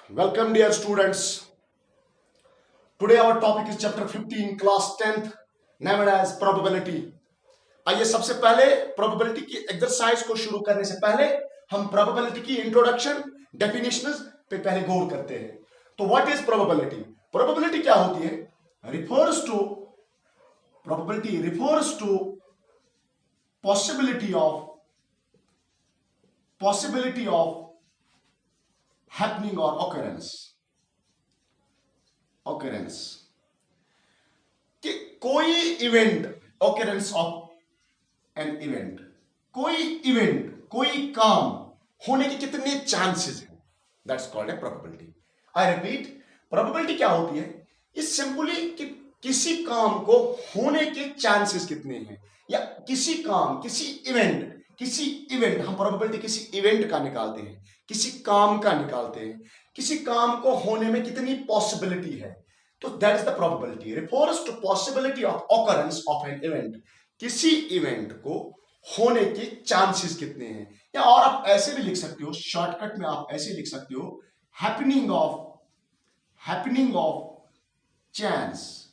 Welcome, dear students. Today our topic is chapter 15, class 10th, named as probability. आइए सबसे पहले probability की exercise को शुरू करने से पहले हम प्रोबेबिलिटी की इंट्रोडक्शन, डेफिनेशंस पे पहले गौर करते हैं। तो व्हाट इज प्रोबेबिलिटी? प्रोबेबिलिटी क्या होती है? Probability refers to possibility of happening और ऑकरेंस कि कोई event, occurrence of an event, कोई काम होने के कितने चांसेस हैं, that's called A probability. I repeat, probability क्या होती है? इस सिंपली कि किसी काम को होने के चांसेस कितने हैं, या किसी काम, किसी इवेंट हम प्रोबेबिलिटी किसी इवेंट का निकालते हैं, किसी काम का निकालते हैं, किसी काम को होने में कितनी पॉसिबिलिटी है। तो that is the probability, refers to possibility of occurrence of an event, किसी इवेंट को होने के चांसेस कितने हैं। या और आप ऐसे भी लिख सकते हो, शॉर्टकट में आप ऐसे लिख सकते हो, हैपनिंग ऑफ चांस।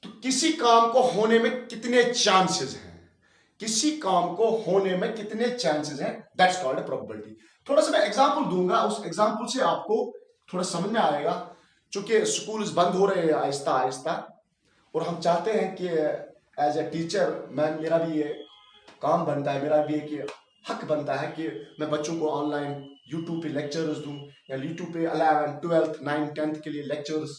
तो किसी काम को होने में कितने चांसेस हैं, किसी काम को होने में कितने चांसेस हैं, दैट्स कॉल्ड प्रोबेबिलिटी। थोड़ा सा मैं एग्जांपल दूंगा, उस एग्जांपल से आपको थोड़ा समझ में आएगा। चूंकि स्कूल बंद हो रहे हैं आहिस्ता आहिस्ता, और हम चाहते हैं कि एज ए टीचर मेरा भी ये काम बनता है, मेरा भी एक हक बनता है कि मैं बच्चों को ऑनलाइन यूट्यूब पे लेक्चर्स दूं, या यूट्यूब पे 11, 12, 9, 10 के लिए लेक्चर्स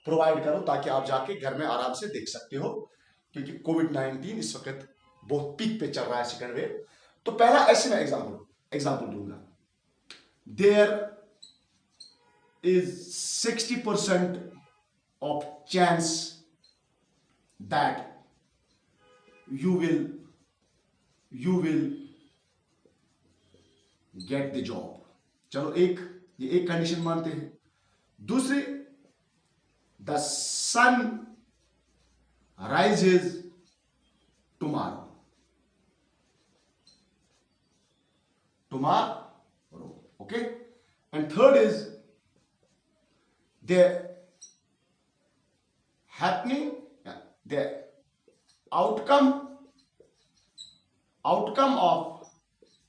प्रोवाइड करूं, ताकि आप जाके घर में आराम से देख सकते हो। क्योंकि कोविड-19 इस वक्त बहुत पीक पे चल रहा है, सेकंड वेव। तो पहला ऐसे मैं एग्जांपल दूंगा। There is 60% of chance that you will get the job। चलो ये एक कंडीशन मानते हैं। दूसरी, the sun rises tomorrow, okay। And third is the outcome of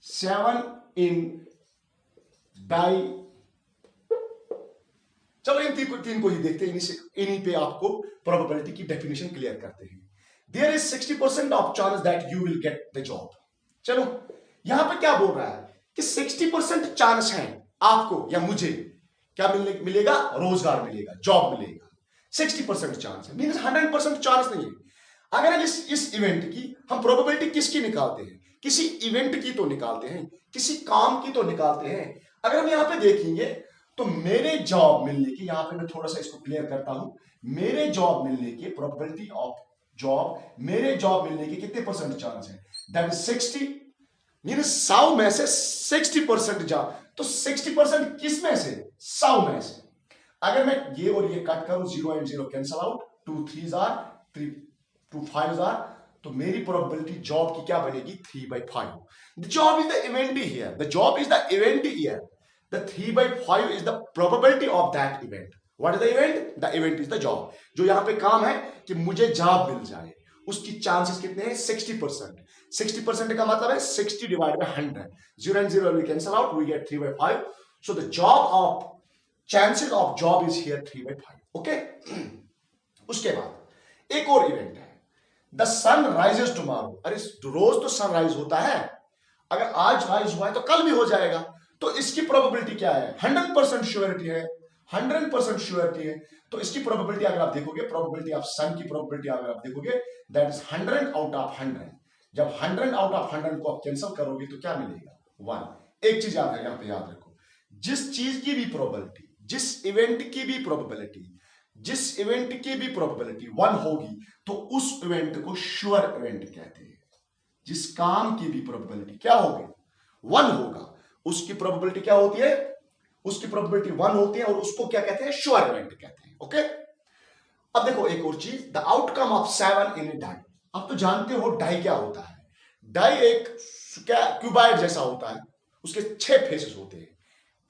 7 in die। चलो इन तीन को ही देखते हैं, इन्हीं पे आपको प्रोबेबिलिटी की डेफिनेशन क्लियर करते हैं। There is 60% of chance that you will get the job. चलो यहां पे क्या बोल रहा है कि 60% चांस है आपको या मुझे क्या मिलेगा, रोजगार मिलेगा, जॉब मिलेगा। 60% चांस है, मींस 100% चांस नहीं है। अगर हम इस इवेंट की हम प्रोबेबिलिटी किसकी निकालते हैं, किसी इवेंट की तो निकालते हैं, किसी काम की तो निकालते हैं। अगर हम यहां पे देखेंगे तो मेरे जॉब मिलने की, यहां पे मैं थोड़ा सा इसको क्लियर करता हूं, मेरे जॉब मिलने की प्रोबेबिलिटी ऑफ जॉब, मेरे जॉब मिलने के कितने परसेंट चांस है, दैट इज 60। मींस 100 में से 60% जॉब, तो 60% किस में से, 100 में से। अगर मैं ये और ये कट करूं, 0 and 0 cancel out, 2 3s are 3 2 5s are, तो मेरी प्रोबेबिलिटी जॉब की क्या बनेगी, 3/5। The job is the event here, the job is the event here, the 3/5 is the probability of that event. What is the event? The event is the job. जो यहां पे काम है कि मुझे जॉब मिल जाए, उसकी चांसेस कितने हैं, 60%। 60% का मतलब है 60 divide by 100, 0 and 0 we cancel out, we get 3/5। so the chances of job is here 3/5, okay। उसके बाद एक और इवेंट है, द सन राइजेस टुमारो। अरे रोज तो सनराइज होता है, अगर आज राइज हुआ है तो कल भी हो जाएगा। तो इसकी प्रोबेबिलिटी क्या है, 100% श्योरिटी है, 100% श्योरिटी है। तो इसकी प्रोबेबिलिटी अगर आप देखोगे, प्रोबेबिलिटी ऑफ सन की प्रोबेबिलिटी अगर आप देखोगे, दैट इज 100 आउट ऑफ 100। जब 100 आउट ऑफ 100 को आप कैंसिल करोगे तो क्या मिलेगा, 1। एक चीज आप यहां पे याद रखो, जिस चीज की भी प्रोबेबिलिटी, जिस इवेंट की भी प्रोबेबिलिटी 1 होगी, तो उस इवेंट को श्योर इवेंट कहते हैं। जिस काम की भी प्रोबेबिलिटी क्या होगी, 1 होगा, उसकी प्रोबेबिलिटी क्या होती है, उसकी प्रोबेबिलिटी 1 होती है, और उसको क्या कहते हैं, श्योर इवेंट कहते हैं, ओके। अब देखो एक और चीज, the outcome of 7 in die. आप तो जानते हो डाई क्या होता है, डाई एक क्यूबाइड जैसा होता है, उसके 6 फेसेस होते हैं।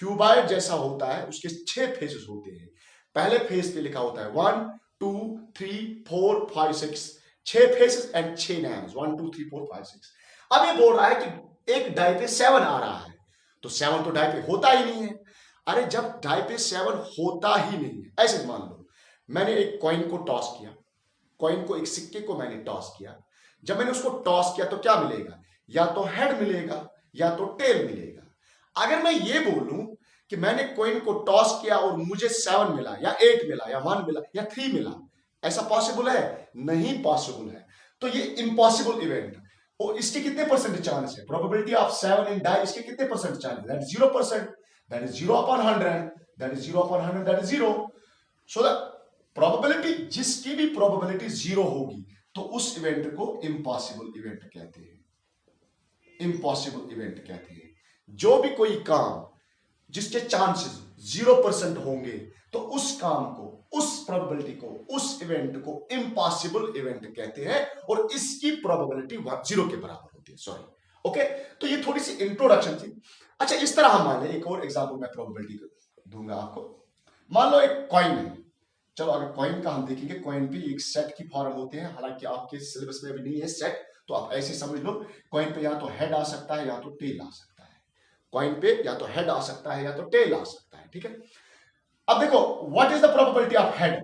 क्यूबाइड जैसा होता है, उसके 6 फेजेस होते हैं। पहले फेज पे लिखा होता है 1 2 3 4 5 6, 6 फेजेस एंड 6 नाम्स, 1 2 3 4 5 6। अब ये बोल रहा है कि एक डाई पे 7 आ रहा है, तो 7 तो डाई पे होता ही नहीं है। अरे जब डाई पे 7 होता ही नहीं है, ऐसे मान लो मैंने एक कॉइन को टॉस किया, कॉइन को, एक सिक्के को मैंने टॉस किया। जब मैंने उसको टॉस किया तो क्या मिलेगा? या तो हेड मिलेगा या तो टेल मिलेगा। अगर मैं ये बोलूं कि मैंने कॉइन को टॉस किया और मुझे 7 मिला या 8 मिला या 1 मिला या 3 मिला, ऐसा पॉसिबल है? नहीं पॉसिबल है। तो ये इम्पॉसिबल इवेंट, और इसके कितने परसेंट चांस है? प्रोबेबिलिटी ऑफ 7 इन डाई, इसके कितने percent chance? That is 0%, that is 0 upon 100, that is 0 upon 100, that is 0। So the probability, जिसकी भी प्रोबेबिलिटी 0 होगी तो उस इवेंट को इम्पॉसिबल इवेंट कहते हैं। इम्पॉसिबल इवेंट कहते हैं। जो भी कोई काम जिसके चांसेस 0% होंगे तो उस काम को, उस प्रोबेबिलिटी को, उस इवेंट को इम्पॉसिबल इवेंट कहते हैं, और इसकी प्रोबेबिलिटी 0 के बराबर होती है। Sorry, okay. तो ये थोड़ी सी इंट्रोडक्शन थी। अच्छा, इस तरह हम मान लें, एक और एग्जांपल मैं प्रोबेबिलिटी दूंगा आपको। मान लो एक कॉइन है। चलो अगर कॉइन का हम देखेंगे, कॉइन पे एक सेट की फॉर्म होते हैं, हालांकि आपके सिलेबस में अभी नहीं है सेट, तो आप ऐसे समझ लो कॉइन पे या तो हेड आ सकता है या तो टेल आ सकता है। कॉइन पे या तो हेड आ सकता है या तो टेल आ सकता है, ठीक है। अब देखो what is the probability of head.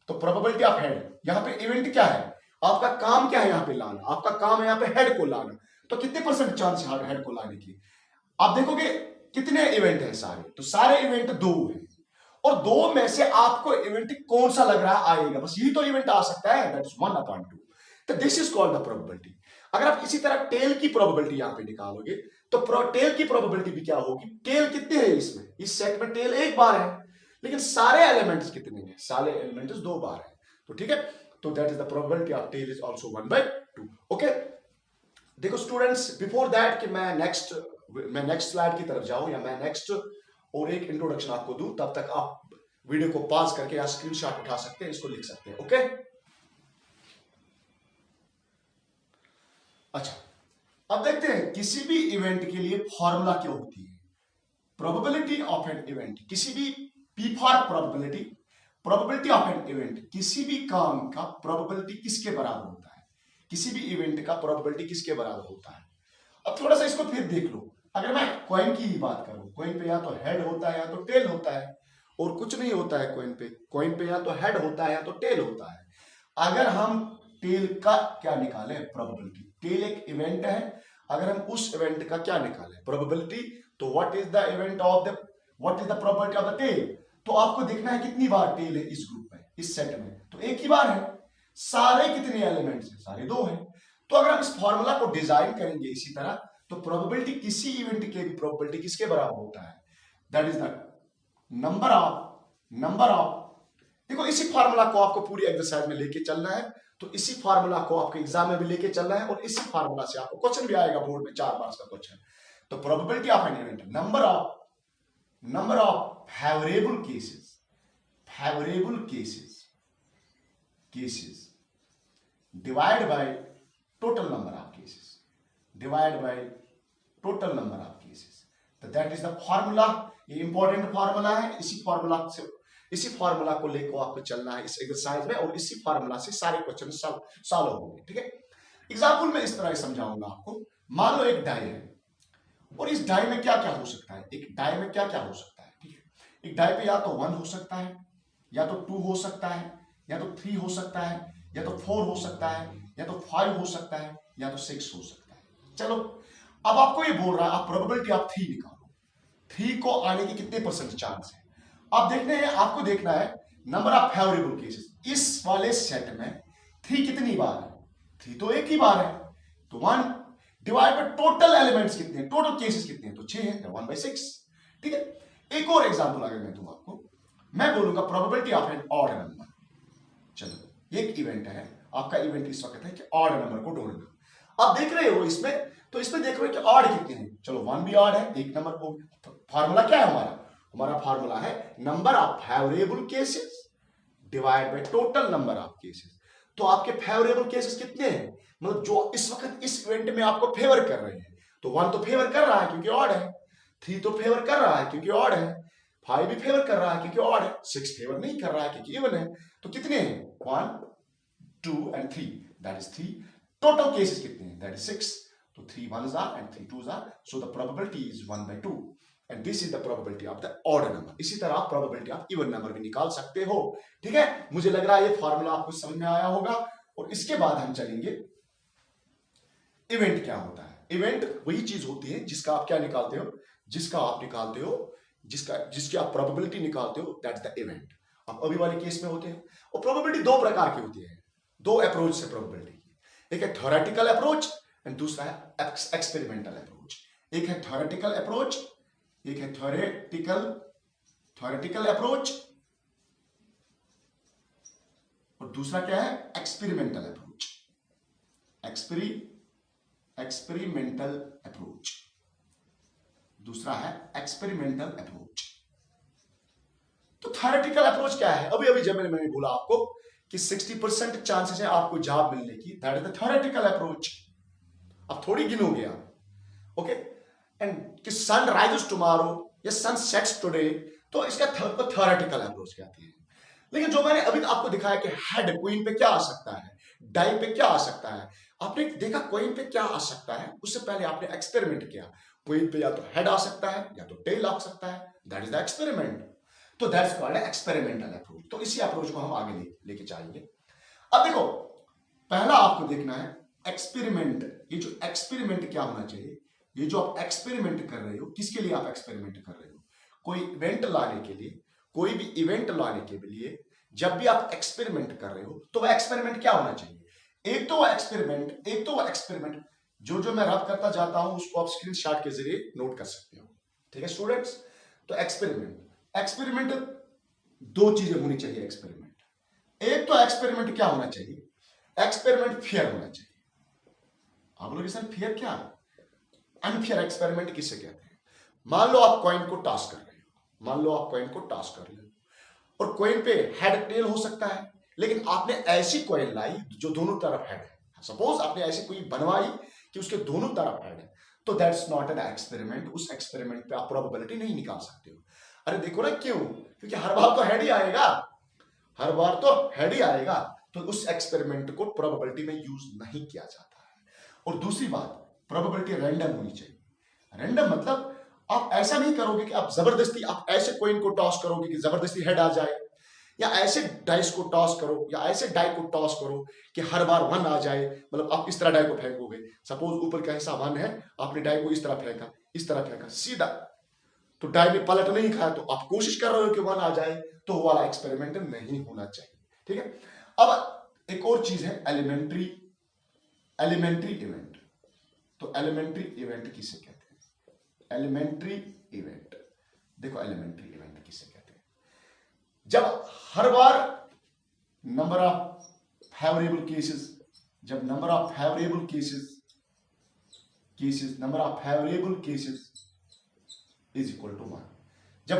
तो प्रोबेबिलिटी ऑफ हेड, यहां पे इवेंट क्या है, आपका काम क्या है यहां पे लाना, आपका काम है यहां पे हेड को लाना। तो कितने परसेंट चांस है हेड को लाने की? आप देखोगे कितने इवेंट है सारे, तो सारे इवेंट 2 हैं, और 2 में से आपको इवेंट कौन सा लग रहा है आएगा, बस यही तो इवेंट आ सकता है, दैट इज 1/2। तो this is called the probability. अगर आप इसी तरह टेल की प्रोबेबिलिटी यहां पे निकालोगे तो टेल की प्रोबेबिलिटी भी क्या होगी? टेल कितने हैं इसमें, इस सेट में टेल एक बार है, लेकिन सारे एलिमेंट्स कितने हैं? सारे एलिमेंट्स 2 बार है। तो ठीक है, तो that is the probability of tail is also 1/2। Okay, देखो स्टूडेंट्स, बिफोर दैट कि मैं नेक्स्ट स्लाइड की तरफ जाऊं या मैं नेक्स्ट और एक इंट्रोडक्शन आपको दूं, तब तक आप वीडियो को पॉज करके या स्क्रीनशॉट उठा सकते हैं, इसको लिख सकते हैं। ओके, अच्छा, अब देखते हैं किसी भी इवेंट के लिए फॉर्मूला क्या होती है। प्रोबेबिलिटी ऑफ एन इवेंट, किसी भी P for probability, probability of an event, किसी भी काम का प्रोबेबिलिटी किसके बराबर होता है, किसी भी इवेंट का प्रोबेबिलिटी किसके बराबर होता है। अब थोड़ा सा इसको फिर देख लो। अगर मैं कॉइन की ही बात करूं, कॉइन पे या तो हेड होता है या तो टेल होता है, और कुछ नहीं होता है कॉइन पे। कॉइन पे या तो हेड होता है या तो टेल होता है। अगर हम टेल का क्या निकाले, प्रोबेबिलिटी, टेल एक इवेंट है, अगर हम उस इवेंट का क्या निकाले, प्रोबेबिलिटी, तो what is the event of the, what is the probability of the tail. तो आपको देखना है कितनी बार टेल है इस ग्रुप में, इस सेट में, तो एक ही बार है। सारे कितने एलिमेंट्स हैं? सारे 2 हैं। तो अगर हम इस फॉर्मूला को डिजाइन करेंगे इसी तरह, तो प्रोबेबिलिटी किसी इवेंट के भी प्रोबेबिलिटी किसके बराबर होता है, that is the number of. देखो इसी फार्मूला को आपको पूरी एक्सरसाइज में लेके चलना है, तो इसी फार्मूला को आपके एग्जाम में भी लेके चलना है, और इसी फार्मूला से आपको क्वेश्चन भी आएगा बोर्ड में, 4 मार्क्स का क्वेश्चन। तो probability of an event, number of favourable cases divide by total number of cases, तो दैट इज द फॉर्मूला। ये इंपॉर्टेंट फॉर्मूला है, इसी फॉर्मूला को लेकर आपको चलना है इस एक्सरसाइज में, और इसी फॉर्मूला से सारे क्वेश्चन सॉल्व होंगे। ठीक है, एग्जांपल में इस तरह समझाऊंगा आपको। मान लो एक डाई है, और इस डाई में क्या क्या हो सकता है, एक डाई में क्या क्या हो सकता है। ठीक है, एक डाई पे या तो 1 हो सकता है, या तो 2 हो सकता है, या तो 3 हो सकता है, या तो 4 हो सकता है, या तो 5 हो सकता है, या तो 6 हो सकता है। चलो अब आपको ये बोल रहा है आप प्रोबेबिलिटी ऑफ 3 निकालो, 3 को आने की कितने परसेंट चांस है। आप आपको देखना है नंबर ऑफ फेवरेबल केसेस। इस वाले सेट में 3 कितनी बार है? 3 तो एक ही बार है, तो 1 डिवाइड बाय टोटल एलिमेंट्स कितने हैं, टोटल केसेस कितने हैं, तो 6 है, 1/6। ठीक है, एक और एग्जांपल अगर मैं दूं आपको, मैं बोलूंगा probability of an odd number. चलो एक इवेंट है, आपका इवेंट इस वक्त है कि ऑड नंबर को ढूंढना। आप देख रहे हो इसमें, तो इसमें देख रहे हो कि ऑड कितने हैं। चलो 1 भी ऑड है, एक नंबर को, फार्मूला क्या है हमारा फार्मूला है number of favourable cases divide by total number of cases. तो आपके फेवरेबल केसेस कितने हैं, मतलब जो इस वक्त इस इवेंट में आपको फेवर कर रहे हैं, तो 1 तो फेवर कर रहा है क्योंकि ऑड है, 3 तो फेवर कर रहा है क्योंकि ऑड है, 5 भी फेवर कर रहा है क्योंकि ऑड है, 6 फेवर नहीं कर रहा है क्योंकि इवन है। तो कितने हैं? 1 2 and 3, that is 3। Total cases कितने हैं? That is 6। तो 3 1s are and 3 2s are, so the probability is 1/2 and this is the probability of the odd number। इसी तरह आप probability of even number भी निकाल सकते हो। ठीक है, मुझे लग रहा है ये फॉर्मूला आपको समझ में आया होगा। और इसके बाद हम चलेंगे इवेंट क्या होता है। इवेंट वही चीज होती है जिसका आप क्या निकालते हो, जिसकी आप प्रोबेबिलिटी निकालते हो, दैट्स द इवेंट। अब अभी वाले केस में होते हैं। और प्रोबेबिलिटी दो प्रकार की होती है, दो अप्रोच से प्रोबेबिलिटी की। एक है थ्योरेटिकल अप्रोच एंड दूसरा है एक्सपेरिमेंटल अप्रोच। एक है थ्योरेटिकल अप्रोच, एक है थ्योरेटिकल अप्रोच, और दूसरा क्या है? Experimental approach. एक्सपेरिमेंटल अप्रोच, दूसरा है एक्सपेरिमेंटल अप्रोच। तो थ्योरेटिकल अप्रोच क्या है? अभी जब मैंने बोला आपको कि 60% चांसेस है आपको जॉब मिलने की, that is the theoretical approach. अब थोड़ी गिनोगे आप, ओके, एंड कि सन राइजेस टुमारो या सन सेट्स टुडे, तो इसका थ्योरेटिकल अप्रोच कहती है। लेकिन जो मैंने अभी आपको दिखाया कि हेड क्वीन पे क्या आ सकता है, डाई पे क्या आ सकता है, आपने देखा क्वीन पे क्या आ सकता है, उससे पहले आपने एक्सपेरिमेंट किया। क्वीन पे या तो हेड आ सकता है या तो टेल आ सकता है, दैट इज द एक्सपेरिमेंट। तो दैट्स कॉल्ड एक्सपेरिमेंटल अप्रोच। तो इसी अप्रोच को हम आगे लेके जाएंगे। अब देखो, पहला आपको देखना है एक्सपेरिमेंट। ये जो एक्सपेरिमेंट क्या होना चाहिए, ये जो आप एक्सपेरिमेंट कर रहे हो, किसके लिए आप एक्सपेरिमेंट कर रहे हो? कोई इवेंट लाने के लिए, कोई भी इवेंट लाने के लिए जब भी आप एक्सपेरिमेंट कर रहे हो तो वह एक्सपेरिमेंट क्या होना चाहिए? एक तो वह एक्सपेरिमेंट जो मैं रब करता जाता हूं उसको आप स्क्रीनशॉट के जरिए नोट कर सकते हो। ठीक है स्टूडेंट्स, तो एक्सपेरिमेंट दो चीजें होनी चाहिए एक्सपेरिमेंट। एक तो एक्सपेरिमेंट क्या होना चाहिए? एक्सपेरिमेंट फेयर होना चाहिए। आप लोग सर फेयर क्या है? अनफेयर एक्सपेरिमेंट किसे कहते हैं? मान लो आप कॉइन को टॉस कर रहे हो, और कॉइन पे हेड टेल हो सकता है, लेकिन आपने ऐसी कॉइन लाई जो दोनों तरफ हेड है। सपोज आपने ऐसी कोई बनवाई कि उसके दोनों तरफ हेड है, तो दैट्स नॉट एन एक्सपेरिमेंट। उस एक्सपेरिमेंट पे आप प्रोबेबिलिटी नहीं निकाल सकते हो। अरे देखो ना, क्यों? क्योंकि हर बार तो हेड ही आएगा, तो उस एक्सपेरिमेंट को प्रोबेबिलिटी में यूज नहीं किया जाता है। और दूसरी बात, प्रोबेबिलिटी रैंडम होनी चाहिए। रैंडम मतलब आप ऐसा नहीं करोगे कि आप जबरदस्ती आप ऐसे कॉइन को टॉस करोगे कि जबरदस्ती हेड आ जाए, या ऐसे डाइस को टॉस करो, या ऐसे डाई को टॉस करो कि हर बार 1 आ जाए। मतलब आप इस तरह डाई को फेंकोगे, सपोज ऊपर का हिस्सा 1 है, आपने डाई को इस तरह फेंका सीधा, तो डाई ने पलट नहीं खाया, तो आप कोशिश कर रहे हो कि 1 आ जाए, तो वो वाला एक्सपेरिमेंट नहीं होना चाहिए। ठीक है, अब एक और चीज है एलिमेंट्री इवेंट। तो एलिमेंट्री इवेंट किसे कहते हैं? एलिमेंट्री इवेंट, देखो एलिमेंट्री इवेंट किसे कहते हैं? जब हर बार number of favourable cases is equal to 1। जब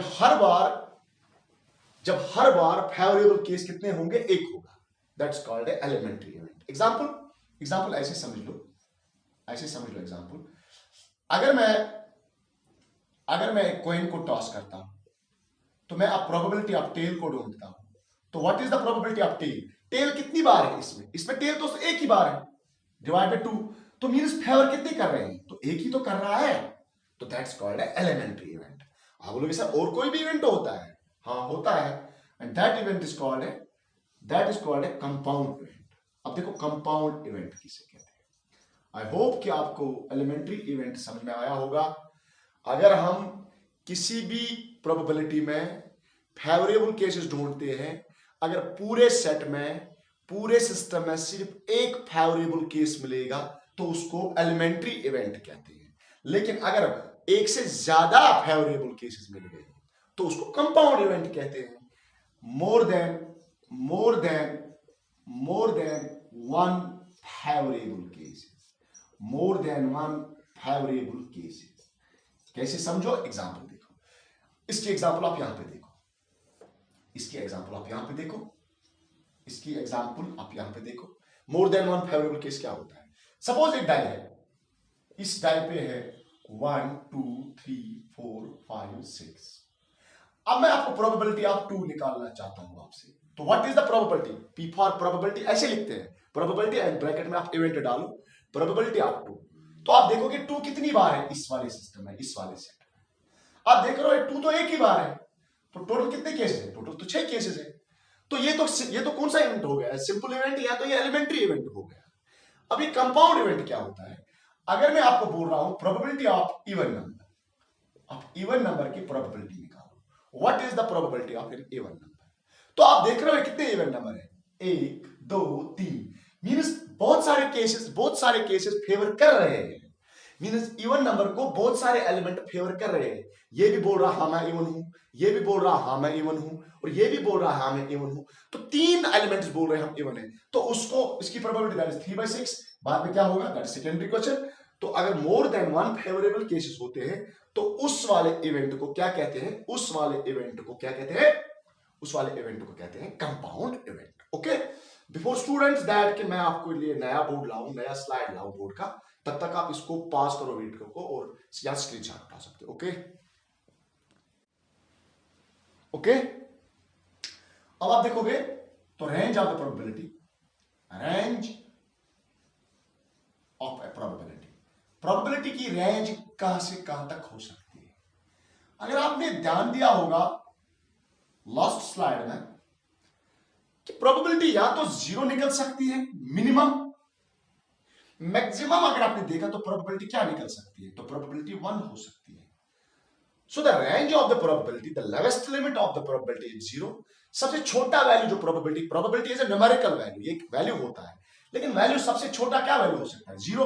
हर बार फेवरेबल केस कितने होंगे? 1 होगा, that's called elementary event. Example ऐसे समझ लो एग्जाम्पल, अगर मैं एक कॉइन को टॉस करता हूं, तो मैं अब प्रोबेबिलिटी ऑफ टेल को ढूंढता हूं। तो what is the probability of tail? Tail कितनी बार है इसमें टेल तो एक ही बार है, डिवाइड बाय 2। तो मींस फेवर कितनी कर रहे हैं? तो एक ही तो कर रहा है, तो दैट्स कॉल्ड एलिमेंट्री इवेंट। आप बोलोगे सर और कोई भी इवेंट होता है? हाँ होता है, and that event is called a compound event. अब देखो कंपाउंड इवेंट किसे कहते हैं? आई होप कि आपको एलिमेंट्री इवेंट समझ में आया होगा। अगर हम किसी भी प्रोबेबिलिटी में फेवरेबल केसेस ढूंढते हैं, अगर पूरे सेट में, पूरे सिस्टम में सिर्फ एक फेवरेबल केस मिलेगा, तो उसको एलिमेंट्री इवेंट कहते हैं। लेकिन अगर एक से ज्यादा फेवरेबल केसेस मिल गए, तो उसको कंपाउंड इवेंट कहते हैं। More than one favourable cases. कैसे समझो? एग्जाम्पल देखो, इसकी एग्जाम्पल आप यहां पे देखो, इसकी एग्जाम्पल आप यहां पे देखो। More than one favourable case क्या होता है? सपोज एक डाई है, इस डाई पे है 1 2 3 4 5 6। अब मैं आपको प्रोबेबिलिटी ऑफ 2 निकालना चाहता हूं आपसे। तो what is the probability? P for probability ऐसे लिखते हैं, प्रोबेबिलिटी एंड ब्रैकेट में आप इवेंट डालो, प्रोबेबिलिटी ऑफ 2। तो आप देखोगे 2 कितनी बार है इस वाले सिस्टम में, इस वाले सेट में। आप देख रहे हो 2 तो एक ही बार है, तो टोटल कितने केसेस है? टोटल तो 6 केसेस है। तो ये तो कौन सा इवेंट हो गया? सिंपल इवेंट या तो ये एलिमेंट्री इवेंट हो गया। अब ये कंपाउंड इवेंट क्या होता है? अगर मैं आपको बोल रहा हूं प्रोबेबिलिटी ऑफ इवन नंबर, आप इवन नंबर की प्रोबेबिलिटी निकालो, what is the probability of an even number? तो आप देख रहे हो कितने इवन नंबर है, 1 2 3, मींस बहुत सारे केसेस फेवर कर रहे हैं, मींस इवन नंबर को बहुत सारे एलिमेंट फेवर कर रहे हैं। ये भी बोल रहा हां मैं इवन हूं, ये भी बोल रहा हां मैं इवन हूं, और ये भी बोल रहा हां मैं इवन हूं। तो 3 एलिमेंट्स बोल रहे हैं हम इवन है, तो उसको इसकी प्रोबेबिलिटी दैट इज 3/6। बाद में क्या होगा? That is secondary question. तो अगर मोर देन 1 फेवरेबल केसेस होते हैं तो उस वाले इवेंट को क्या कहते हैं? उस वाले इवेंट को क्या कहते हैं? उस वाले इवेंट को कहते हैं compound event. Okay, before students that कि मैं आपको लिए नया बोर्ड लाऊं, नया स्लाइड लाऊं बोर्ड का, तब तक आप इसको पास करो वीडियो को और या स्क्रीनशॉट उठा सकते हो। ओके ओके, अब आप देखोगे तो range of the probability, range of A probability, probability की रेंज कहां से कहां तक हो सकती है? अगर आपने ध्यान दिया होगा लास्ट स्लाइड में कि प्रोबेबिलिटी या तो 0 निकल सकती है मिनिमम, मैक्सिमम अगर आपने देखा तो प्रोबेबिलिटी क्या निकल सकती है? तो प्रोबेबिलिटी 1 हो सकती है। So the range of the probability, the lowest limit of the probability is 0। सबसे छोटा वैल्यू जो probability is a numerical value, ये एक वैल्यू होता है, लेकिन वैल्यू सबसे छोटा क्या वैल्यू हो सकता है? 0।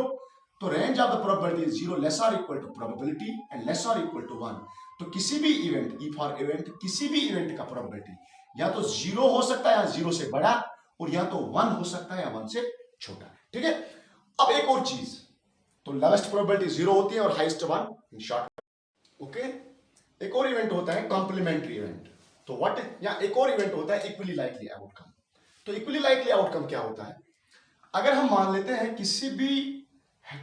तो range of the probability is 0 less और equal to probability and less और इक्वल टू 1। तो किसी भी इवेंट, ई फॉर इवेंट, किसी भी इवेंट का प्रोबेबिलिटी या तो 0 हो सकता है या 0 से बड़ा, और या तो 1 हो सकता है या 1 से छोटा। ठीक है, अब एक और चीज, तो लोवेस्ट प्रोबेबिलिटी 0 होती है और हाईएस्ट 1 इन शॉर्ट। ओके, एक और इवेंट होता है कॉम्प्लीमेंट्री इवेंट। तो व्हाट इज, या एक और इवेंट होता है इक्वली लाइकली आउटकम। तो इक्वली लाइकली आउटकम क्या होता है? अगर हम मान लेते हैं किसी भी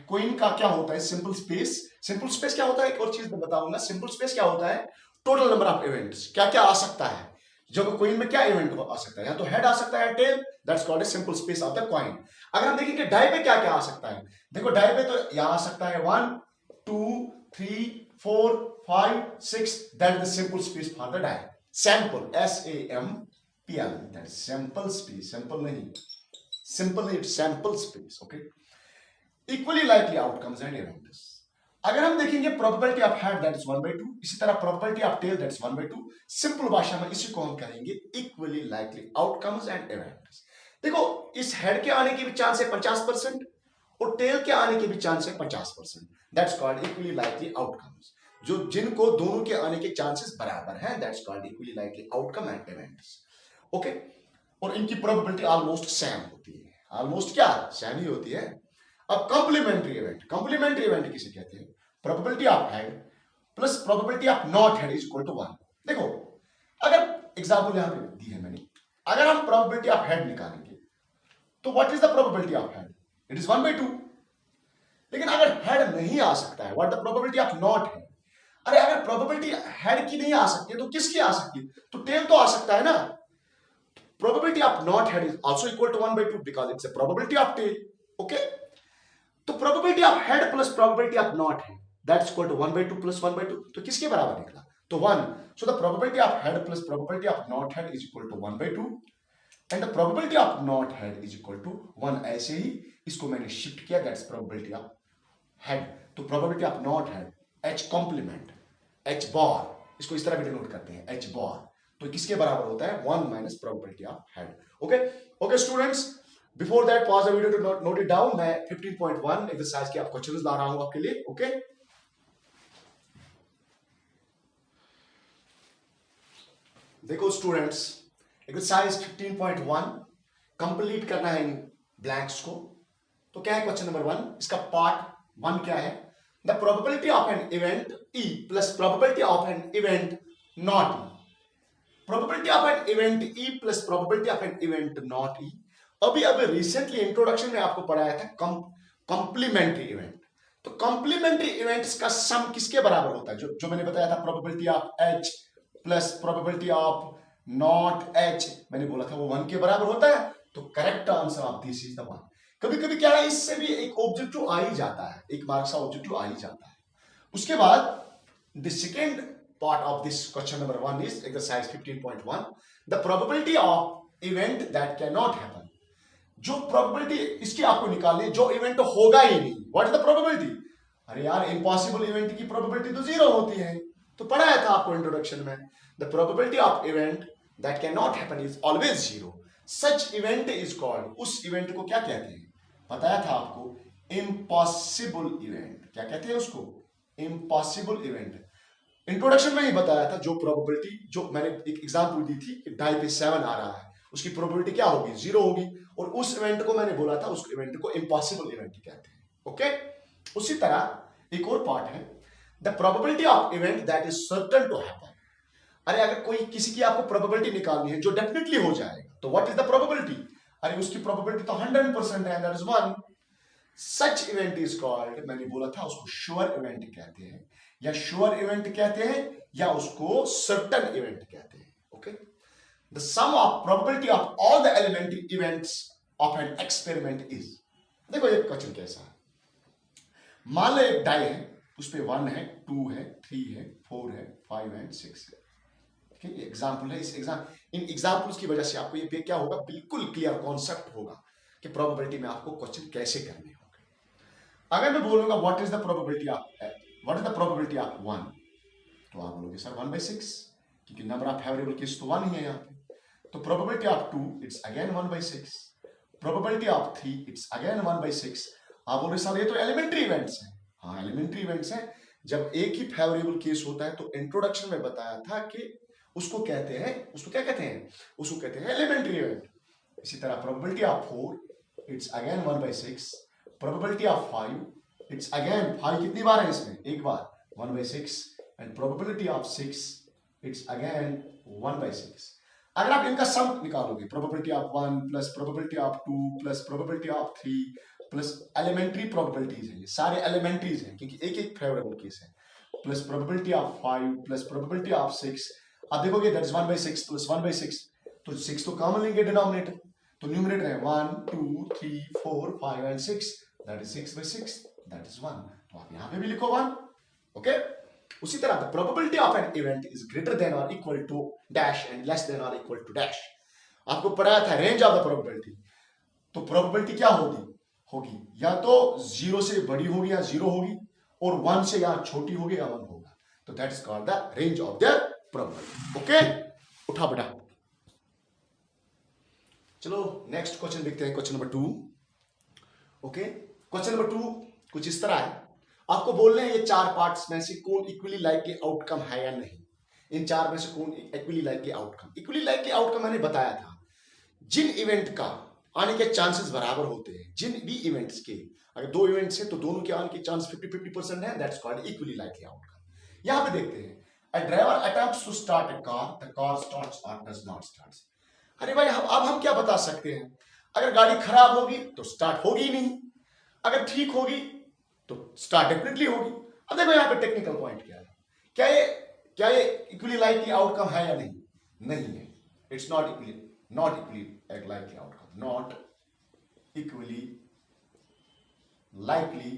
कोइन का क्या होता है सिंपल स्पेस, सिंपल स्पेस क्या होता है एक और चीज मैं बताऊंगा। सिंपल स्पेस क्या होता है? टोटल नंबर ऑफ इवेंट्स, क्या क्या आ सकता है, जो कोइन में क्या इवेंट आ सकता है, या तो हेड आ सकता है, tail, that's called a simple space of the coin. अगर हम देखेंगे डाई पे क्या क्या आ सकता है, देखो डाई पे तो यहां आ सकता है 1 2 3 4 5 6, that is the simple space for the die. Sample, SAMPL, that is sample space, sample नहीं, simple it's sample space. Okay, equally likely outcomes and events. अगर हम देखेंगे probability of head that is 1/2, इसी तरह probability of tail that is 1/2। Simple भाषा में इसी को हम कहेंगे equally likely outcomes and events. देखो, इस हेड के आने की भी चांस है 50% और टेल के आने की भी चांस है 50%, that's called equally likely outcomes. जो जिनको दोनों के आने के चांसेस बराबर हैं, that's called equally likely outcome and events. Okay, और इनकी प्रोबेबिलिटी ऑलमोस्ट सेम होती है, ऑलमोस्ट क्या सेम ही होती है। अब कॉम्प्लीमेंट्री इवेंट, कॉम्प्लीमेंट्री इवेंट किसे कहते हैं? Probability of head plus probability of not head is equal to 1। देखो, अगर एग्जांपल यहां पे दी है मैंने, अगर हम प्रोबेबिलिटी ऑफ हेड निकालेंगे तो what is the probability of head? It is 1/2। लेकिन अगर हेड नहीं आ सकता है, what the probability of not head? अरे अगर प्रोबेबिलिटी हेड की नहीं आ सकती है तो किसकी आ सकती है? तो टेल तो आ सकता है ना। Probability of not head is also equal to 1/2 because it's a probability of tail. Okay, तो probability of head plus probability of not head that's equal to 1/2 plus 1/2, तो किसके बराबर निकला? तो 1। So the probability of head plus probability of not head is equal to 1/2 and the probability of not head is equal to 1। ऐसे ही इसको मैंने shift किया, दैट्स प्रोबेबिलिटी ऑफ हेड। तो probability of not head H complement, H bar, इसको इस तरह भी डिनोट करते हैं H बार, तो किसके बराबर होता है? 1 minus probability of head. Okay okay students, before that pause the video to note it down. मैं 15.1 एक्सरसाइज के आप क्वेश्चंस ला रहा हूं आपके लिए। ओके, देखो स्टूडेंट्स, एक्सरसाइज 15.1 कंप्लीट करना है इन ब्लैंक्स को। तो क्या है क्वेश्चन नंबर 1, इसका पार्ट 1 क्या है? The probability of an event E plus probability of an event not E। Probability of an event E plus probability of an event not E। अभी रिसेंटली इंट्रोडक्शन में आपको पढ़ाया था कॉम्प्लीमेंट्री इवेंट। तो complementary events का सम किसके बराबर होता है? जो मैंने बताया था, probability of H plus probability of not H, मैंने बोला था वो 1 के बराबर होता है। तो correct answer of this is the 1। कभी कभी क्या है, इससे भी एक ऑब्जेक्टिव आ ही जाता है, एक मार्क्स का ऑब्जेक्टिव आ ही जाता है। उसके बाद the second part of this question number 1 is exercise 15.1, the probability of event that cannot happen। जो प्रोबेबिलिटी इसकी आपको निकालनी है, जो इवेंट होगा ही नहीं। What is the probability? अरे यार, इम्पॉसिबल इवेंट की प्रोबेबिलिटी तो 0 होती है, तो पढ़ाया था आपको इंट्रोडक्शन में। The probability of event that can not happen is always 0। Such event is called, उस इवेंट को क्या कहते हैं? बताया था आपको, इम्पॉसिबल इवेंट। क्या कहते हैं उसको? Impossible event. इंट्रोडक्शन में ही बताया था, जो प्रोबेबिलिटी, जो मैंने एक एग्जांपल दी थी कि 2 पे 7 आ रहा है, उसकी प्रोबेबिलिटी क्या होगी? 0 होगी। और उस इवेंट को मैंने बोला था, उस इवेंट को इम्पॉसिबल इवेंट कहते हैं। ओके, उसी तरह एक और पार्ट है, the probability of event that is certain to happen. अरे अगर कोई किसी की आपको प्रोबेबिलिटी निकालनी है जो डेफिनेटली हो जाएगा, तो व्हाट इज द प्रोबेबिलिटी? अरे उसकी प्रोबेबिलिटी तो 100% है, that is 1। Such event is called, मैंने बोला था उसको श्योर इवेंट कहते हैं, या श्योर इवेंट कहते हैं, या उसको सर्टेन इवेंट कहते हैं। Okay, the sum of probability of all the elementary events of an experiment is. देखो ये क्वेश्चन कैसा है, मान लो एक डाई है, उस पे 1 है, 2 है, 3 है, 4 है, 5 एंड 6 है। ठीक है, एग्जाम्पल है। इन एग्जाम्पल्स की वजह से आपको ये क्या होगा, बिल्कुल क्लियर कॉन्सेप्ट होगा कि प्रोबेबिलिटी में आपको क्वेश्चन कैसे करने होंगे। अगर मैं बोलूंगा what is the probability of 1, तो आप बोलोगे सर 1/6, क्योंकि नंबर ऑफ फेवरेबल केस तो 1 ही है यहाँ पे। तो probability of 2 it's again 1/6, probability of 3 it's again 1/6। आप बोल रहे सर ये तो एलिमेंट्री इवेंट्स हैं। हाँ, एलिमेंट्री इवेंट्स हैं। जब एक ही फेवरेबल केस होता है, तो इंट्रोडक्शन में बताया था कि उसको कहते हैं, उसको क्या कहते हैं? उसको कहते हैं एलिमेंट्री इवेंट। इसी तरह probability of 4 it's again 1/6, probability of 5 it's again, 5 कितनी बार है इसमें? एक बार, 1/6, and probability of 6 it's again 1/6। अगर आप इनका सम निकालोगे, probability of 1 plus probability of 2 plus probability of 3 plus elementary probabilities हैं, ये सारे एलिमेंट्रीज हैं क्योंकि एक एक फेवरेबल केस है, plus probability of 5 plus probability of 6। अब देखोगे दैट इज 1/6 प्लस 1/6, तो 6 तो कॉमन लेंगे डिनोमिनेटर, तो न्यूमरेटर है 1 2 3 4 5 and 6, that is 6/6, that is 1। तो आप यहां पे भी लिखो 1। ओके, उसी तरह the probability of an event is greater than और equal to dash and less than और इक्वल टू डैश। आपको पढ़ाया था रेंज ऑफ द प्रोबेबिलिटी। तो प्रोबेबिलिटी क्या होगी? या तो 0 से बड़ी होगी या 0 होगी, और 1 से या छोटी होगी या 1 होगा। तो that is called the range of the probability. Okay, उठा बेटा। चलो नेक्स्ट क्वेश्चन देखते हैं, question number 2। Okay, question number 2 कुछ इस तरह है, आपको बोलना है ये 4 पार्ट्स में से कौन इक्वली लाइकली आउटकम है या नहीं। इन 4 में से कौन equally likely outcome? Equally likely outcome मैंने बताया था, जिन इवेंट का आने के चांसेस बराबर होते हैं, जिन भी इवेंट्स के, अगर 2 इवेंट्स हैं तो दोनों के आने के चांस 50-50% है, that's called equally likely outcome. यहां पे देखते हैं, a driver attempts to start a car, the car starts और डज नॉट स्टार्ट। अरे भाई, अब हम क्या बता सकते हैं? अगर गाड़ी खराब होगी तो स्टार्ट होगी ही नहीं, अगर ठीक होगी तो स्टार्ट डेफिनेटली होगी। अब देखो यहाँ पे टेक्निकल पॉइंट क्या है, क्या ये इक्वली लाइकली आउटकम है या नहीं? नहीं है, it's not equally likely outcome, not equally likely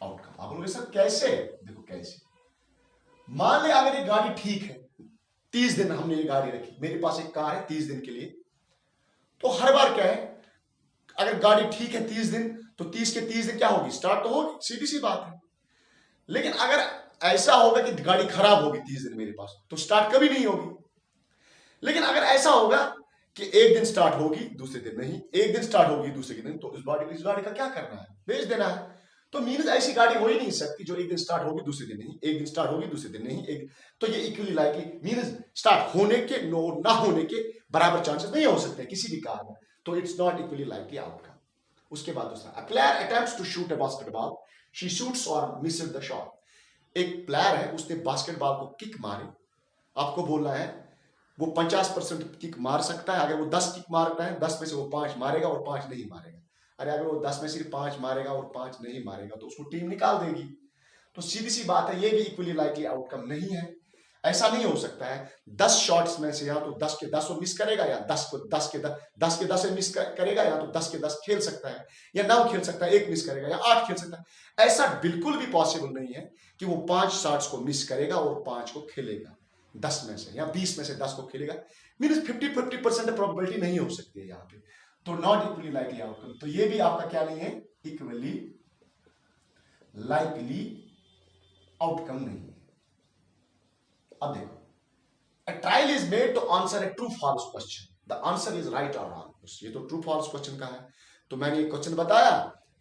outcome. आप बोलोगे सर कैसे? देखो कैसे, मान ले अगर ये गाड़ी ठीक है, 30 दिन हमने ये गाड़ी रखी, मेरे पास एक कार है 30 दिन के लिए, तो हर बार क्या है, अगर गाड़ी ठीक है 30 दिन, तो 30 के 30 दिन क्या होगी? स्टार्ट तो होगी, सीधी सी बात है। लेकिन अगर ऐसा होगा कि गाड़ी खराब होगी 30 दिन मेरे पास, तो स्टार्ट कभी नहीं होगी। लेकिन अगर ऐसा होगा कि एक दिन स्टार्ट होगी दूसरे दिन नहीं, एक दिन स्टार्ट होगी दूसरे दिन, तो इस गाड़ी का क्या करना है? बेच देना है। तो मीन्स ऐसी गाड़ी हो ही नहीं सकती जो एक दिन स्टार्ट होगी दूसरे दिन नहीं, एक दिन स्टार्ट होगी दूसरे दिन नहीं, तो ये इक्वली लाइकली मीन्स स्टार्ट होने के ना होने के बराबर चांसेस नहीं हो सकते किसी भी कार में, तो it's not equally likely outcome. उसके बाद दूसरा, a player attempts to shoot a basketball, she shoots और मिसेस द शॉट। एक प्लेयर है, उसने बास्केटबॉल को किक मारी, आपको बोलना है वो 50% किक मार सकता है। अगर वो 10 किक मारता है, 10 में से वो 5 मारेगा और 5 नहीं मारेगा। अरे अगर वो 10 में सिर्फ 5 मारेगा और 5 नहीं मारेगा तो उसको टीम निकाल देगी। तो सीधी सी बात है, ये भी इक्वली लाइकली आउटकम नहीं है। ऐसा नहीं हो सकता है 10 शॉट्स में से या तो 10 के 10 वो मिस करेगा, या 10 के 10 मिस करेगा, या तो 10 के 10 खेल सकता है, या 9 खेल सकता है, 1 मिस करेगा, या 8 खेल सकता है। ऐसा बिल्कुल भी पॉसिबल नहीं है कि वो 5 शॉट्स को मिस करेगा और 5 को खेलेगा 10 में से, या 20 में से 10 को खेलेगा। मीन 50% प्रोबेबिलिटी नहीं हो सकती है यहाँ पे। तो नॉट इक्वली लाइकली आउटकम, तो ये भी आपका क्या नहीं है, इक्वली लाइकली आउटकम नहीं है। अब देखो, a trial is made to answer a true false question, the answer is right or wrong। ये तो ट्रू फॉल्स क्वेश्चन का है। तो मैंने एक क्वेश्चन बताया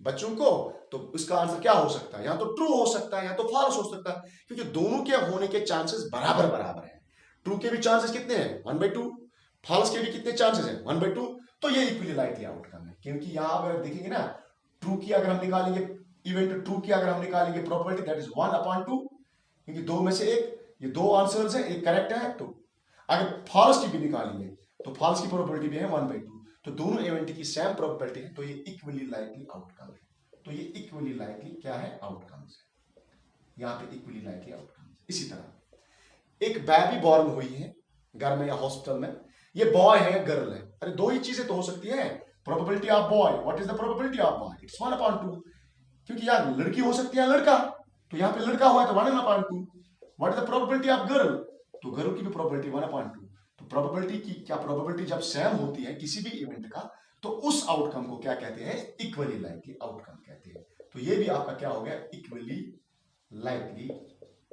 बच्चों को, तो उसका आंसर क्या हो सकता है, या तो ट्रू हो सकता है या तो फॉल्स हो सकता है, क्योंकि दोनों के होने के चांसेस बराबर बराबर हैं। ट्रू के भी चांसेस कितने हैं, 1/2, फॉल्स के भी कितने चांसेस हैं, 1/2। तो ये इक्वली लाइकली आउटकम है, क्योंकि यहां अगर देखेंगे ना, ट्रू की अगर हम निकालेंगे, इवेंट ट्रू की अगर हम निकालेंगे प्रोबेबिलिटी, दैट इज 1/2, क्योंकि 2 में से 1, ये 2 आंसर्स हैं, एक करेक्ट है। तो अगर फॉल्स की भी निकालेंगे तो फॉल्स की प्रोबेबिलिटी भी है 1/2, तो दोनों इवेंट की सेम प्रोबेबिलिटी है, तो ये इक्वली लाइकली आउटकम है। तो ये इक्वली लाइकली क्या है, आउटकम्स है। यहां पे इक्वली लाइकली आउटकम्स। इसी तरह एक बेबी बॉर्न हुई है घर में या हॉस्पिटल में, ये बॉय है गर्ल है, अरे दो ही चीजें तो हो सकती है, probability of boy, what is the probability of boy, it's 1/2, क्योंकि यार लड़की हो सकती है लड़का, तो यहाँ पे लड़का हुआ है तो 1/2। What is the probability of girl, तो गर्ल की भी प्रोबेबिलिटी 1/2। तो प्रोबेबिलिटी की क्या, प्रोबेबिलिटी जब सेम होती है किसी भी इवेंट का, तो उस आउटकम को क्या कहते हैं, इक्वली लाइकली आउटकम कहते हैं। तो ये भी आपका क्या हो गया, equally likely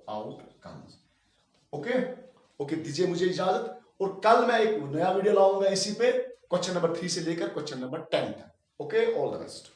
outcomes. Okay okay, दीजिए मुझे इजाजत, और कल मैं एक नया वीडियो लाऊंगा इसी पे, क्वेश्चन नंबर 3 से लेकर क्वेश्चन नंबर 10 तक। Okay, all the best.